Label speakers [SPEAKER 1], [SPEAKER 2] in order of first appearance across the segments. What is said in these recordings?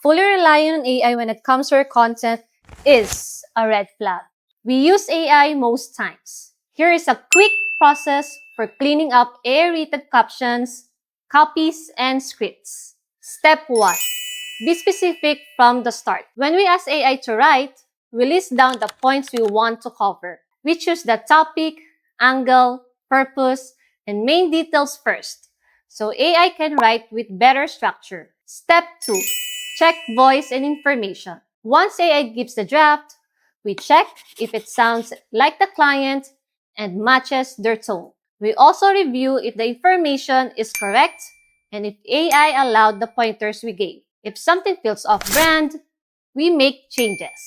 [SPEAKER 1] Fully relying on AI when it comes to our content is a red flag. We use AI most times. Here is a quick process for cleaning up AI-rated captions, copies, and scripts. Step 1. Be specific from the start. When we ask AI to write, we list down the points we want to cover. We choose the topic, angle, purpose, and main details first, so AI can write with better structure. Step 2. Check voice and information. Once AI gives the draft, we check if it sounds like the client and matches their tone. We also review if the information is correct and if AI allowed the pointers we gave. If something feels off-brand, we make changes.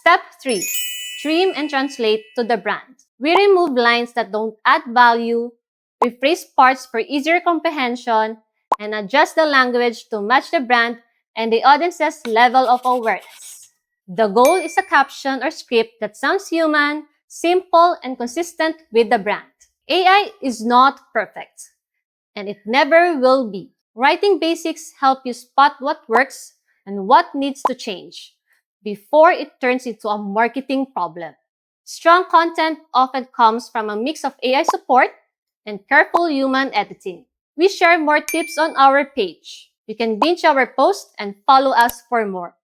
[SPEAKER 1] Step 3. Trim and translate to the brand. We remove lines that don't add value, rephrase parts for easier comprehension, and adjust the language to match the brand and the audience's level of awareness. The goal is a caption or script that sounds human, simple, and consistent with the brand. AI is not perfect, and it never will be. Writing basics help you spot what works and what needs to change before it turns into a marketing problem. Strong content often comes from a mix of AI support and careful human editing. We share more tips on our page. You can binge our posts and follow us for more.